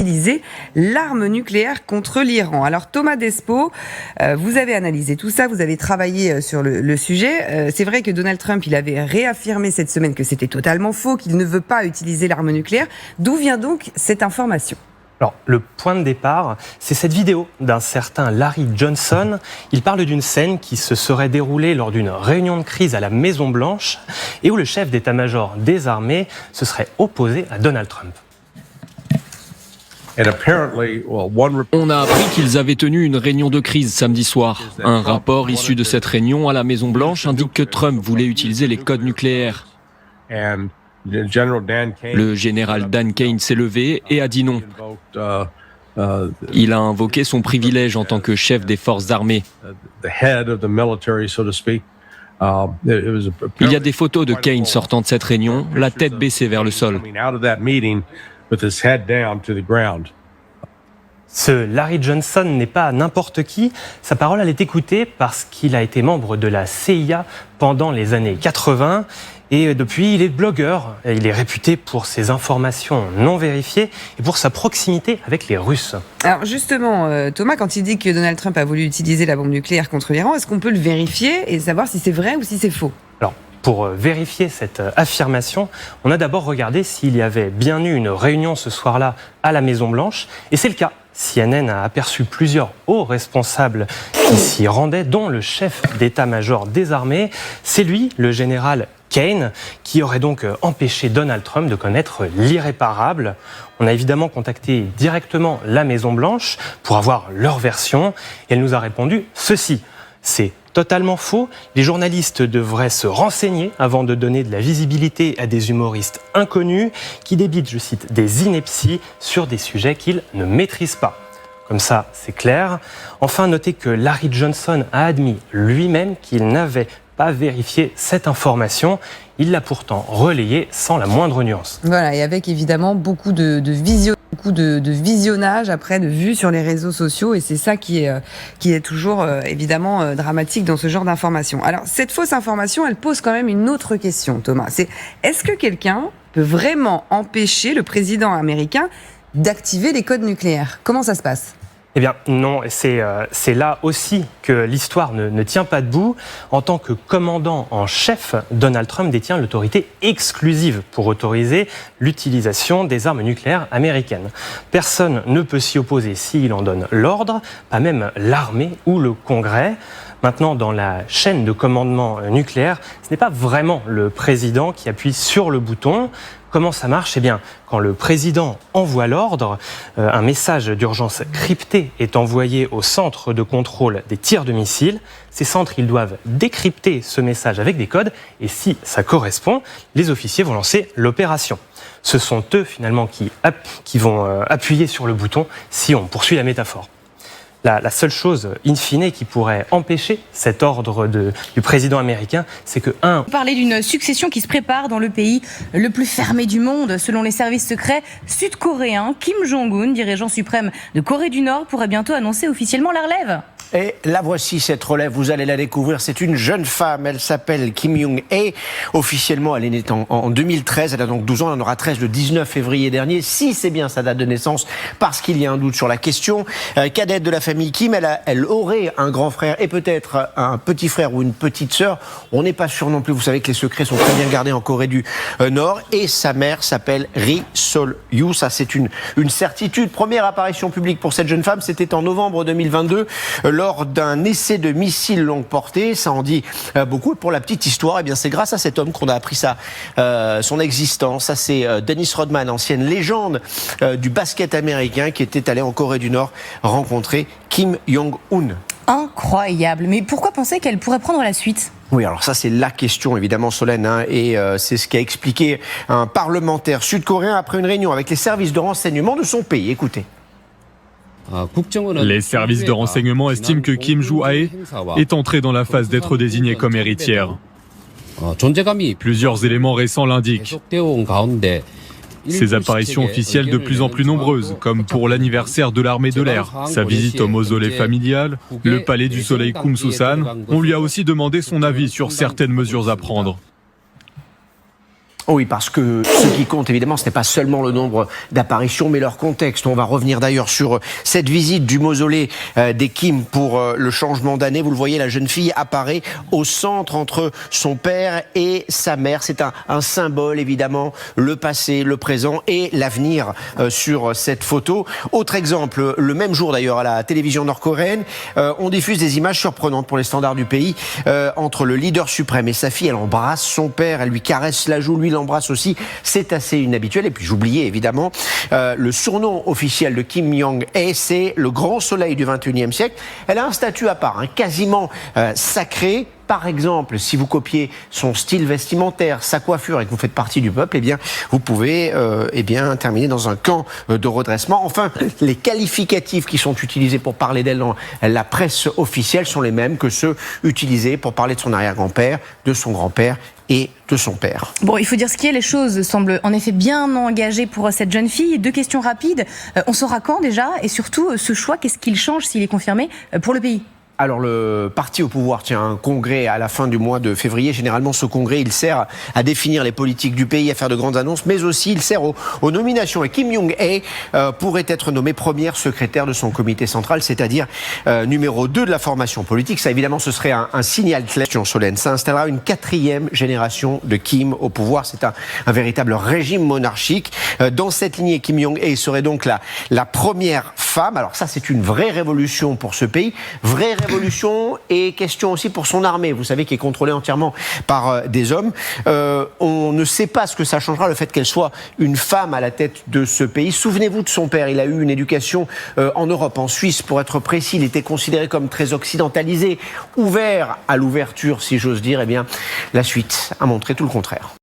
utiliser l'arme nucléaire contre l'Iran. Alors Thomas Despo, vous avez analysé tout ça, vous avez travaillé sur le sujet. C'est vrai que Donald Trump, il avait réaffirmé cette semaine que c'était totalement faux, qu'il ne veut pas utiliser l'arme nucléaire. D'où vient donc cette information ? Alors, le point de départ, c'est cette vidéo d'un certain Larry Johnson. Il parle d'une scène qui se serait déroulée lors d'une réunion de crise à la Maison-Blanche et où le chef d'état-major des armées se serait opposé à Donald Trump. On a appris qu'ils avaient tenu une réunion de crise samedi soir. Un rapport issu de cette réunion à la Maison-Blanche indique que Trump voulait utiliser les codes nucléaires. Le général Dan Kane s'est levé et a dit non. Il a invoqué son privilège en tant que chef des forces armées. Il y a des photos de Kane sortant de cette réunion, la tête baissée vers le sol. Ce Larry Johnson n'est pas n'importe qui. Sa parole, elle est écoutée parce qu'il a été membre de la CIA pendant les années 80. Et depuis, il est blogueur. Il est réputé pour ses informations non vérifiées et pour sa proximité avec les Russes. Alors justement, Thomas, quand il dit que Donald Trump a voulu utiliser la bombe nucléaire contre l'Iran, est-ce qu'on peut le vérifier et savoir si c'est vrai ou si c'est faux ? Alors, pour vérifier cette affirmation, on a d'abord regardé s'il y avait bien eu une réunion ce soir-là à la Maison-Blanche. Et c'est le cas. CNN a aperçu plusieurs hauts responsables qui s'y rendaient, dont le chef d'état-major des armées. C'est lui, le général Kane, qui aurait donc empêché Donald Trump de connaître l'irréparable. On a évidemment contacté directement la Maison-Blanche pour avoir leur version. Et elle nous a répondu ceci. C'est totalement faux. Les journalistes devraient se renseigner avant de donner de la visibilité à des humoristes inconnus qui débitent, je cite, des inepties sur des sujets qu'ils ne maîtrisent pas. Comme ça, c'est clair. Enfin, notez que Larry Johnson a admis lui-même qu'il n'avait pas vérifié cette information. Il l'a pourtant relayée sans la moindre nuance. Voilà, et avec évidemment beaucoup de visionnage après, de vues sur les réseaux sociaux, et c'est ça qui est toujours évidemment dramatique dans ce genre d'information. Alors, cette fausse information, elle pose quand même une autre question, Thomas. C'est, est-ce que quelqu'un peut vraiment empêcher le président américain d'activer les codes nucléaires ? Comment ça se passe ? Eh bien non, c'est là aussi que l'histoire ne tient pas debout. En tant que commandant en chef, Donald Trump détient l'autorité exclusive pour autoriser l'utilisation des armes nucléaires américaines. Personne ne peut s'y opposer s'il en donne l'ordre, pas même l'armée ou le Congrès. Maintenant, dans la chaîne de commandement nucléaire, ce n'est pas vraiment le président qui appuie sur le bouton. Comment ça marche ? Eh bien, quand le président envoie l'ordre, un message d'urgence crypté est envoyé au centre de contrôle des tirs de missiles. Ces centres, ils doivent décrypter ce message avec des codes et si ça correspond, les officiers vont lancer l'opération. Ce sont eux, finalement, qui vont appuyer sur le bouton si on poursuit la métaphore. La seule chose, in fine, qui pourrait empêcher cet ordre du président américain, c'est que, Vous parlez d'une succession qui se prépare dans le pays le plus fermé du monde. Selon les services secrets sud-coréens, Kim Jong-un, dirigeant suprême de Corée du Nord, pourrait bientôt annoncer officiellement la relève. Et la voici, cette relève, vous allez la découvrir. C'est une jeune femme, elle s'appelle Kim Young-hae. Officiellement, elle est née en 2013, elle a donc 12 ans, elle en aura 13 le 19 février dernier. Si c'est bien sa date de naissance, parce qu'il y a un doute sur la question. Cadette de la famille Kim, elle aurait un grand frère et peut-être un petit frère ou une petite sœur. On n'est pas sûr non plus, vous savez que les secrets sont très bien gardés en Corée du Nord. Et sa mère s'appelle Ri Sol-yu, ça c'est une certitude. Première apparition publique pour cette jeune femme, c'était en novembre 2022, lors d'un essai de missile longue portée. Ça en dit beaucoup. Et pour la petite histoire, eh bien, c'est grâce à cet homme qu'on a appris son existence. Ça, c'est Dennis Rodman, ancienne légende du basket américain, qui était allé en Corée du Nord rencontrer Kim Jong-un. Incroyable. Mais pourquoi penser qu'elle pourrait prendre la suite ? Oui, alors ça c'est la question évidemment, Solène, et c'est ce qu'a expliqué un parlementaire sud-coréen après une réunion avec les services de renseignement de son pays. Écoutez. Les services de renseignement estiment que Kim Joo-hae est entrée dans la phase d'être désignée comme héritière. Plusieurs éléments récents l'indiquent. Ses apparitions officielles de plus en plus nombreuses, comme pour l'anniversaire de l'armée de l'air, sa visite au mausolée familial, le palais du soleil Kumsusan, on lui a aussi demandé son avis sur certaines mesures à prendre. Oui, parce que ce qui compte, évidemment, ce n'est pas seulement le nombre d'apparitions, mais leur contexte. On va revenir d'ailleurs sur cette visite du mausolée des Kim pour le changement d'année. Vous le voyez, la jeune fille apparaît au centre entre son père et sa mère. C'est un symbole, évidemment, le passé, le présent et l'avenir sur cette photo. Autre exemple, le même jour d'ailleurs à la télévision nord-coréenne, on diffuse des images surprenantes pour les standards du pays entre le leader suprême et sa fille. Elle embrasse son père, elle lui caresse la joue, lui l'embrasse aussi. C'est assez inhabituel. Et puis j'oubliais évidemment le surnom officiel de Kim Jong-un, c'est le grand soleil du 21e siècle. Elle a un statut à part, quasiment sacré. Par exemple, si vous copiez son style vestimentaire, sa coiffure et que vous faites partie du peuple, eh bien, vous pouvez terminer dans un camp de redressement. Enfin, les qualificatifs qui sont utilisés pour parler d'elle dans la presse officielle sont les mêmes que ceux utilisés pour parler de son arrière-grand-père, de son grand-père et de son père. Bon, il faut dire ce qui est, les choses semblent en effet bien engagées pour cette jeune fille. 2 questions rapides. On saura quand déjà? Et surtout, ce choix, qu'est-ce qu'il change s'il est confirmé pour le pays? Alors le parti au pouvoir tient un congrès à la fin du mois de février. Généralement, ce congrès, il sert à définir les politiques du pays, à faire de grandes annonces, mais aussi il sert aux nominations. Et Kim Jong-un pourrait être nommé première secrétaire de son comité central, c'est-à-dire numéro 2 de la formation politique. Ça, évidemment, ce serait un signal clair. Solène, ça installera une 4e génération de Kim au pouvoir. C'est un véritable régime monarchique. Dans cette lignée, Kim Jong-un serait donc la première femme. Alors ça, c'est une vraie révolution pour ce pays. Vraie révolution et question aussi pour son armée, vous savez, qui est contrôlée entièrement par des hommes. On ne sait pas ce que ça changera, le fait qu'elle soit une femme à la tête de ce pays. Souvenez-vous de son père, il a eu une éducation en Europe, en Suisse pour être précis. Il était considéré comme très occidentalisé, ouvert à l'ouverture, si j'ose dire. Eh bien, la suite a montré tout le contraire.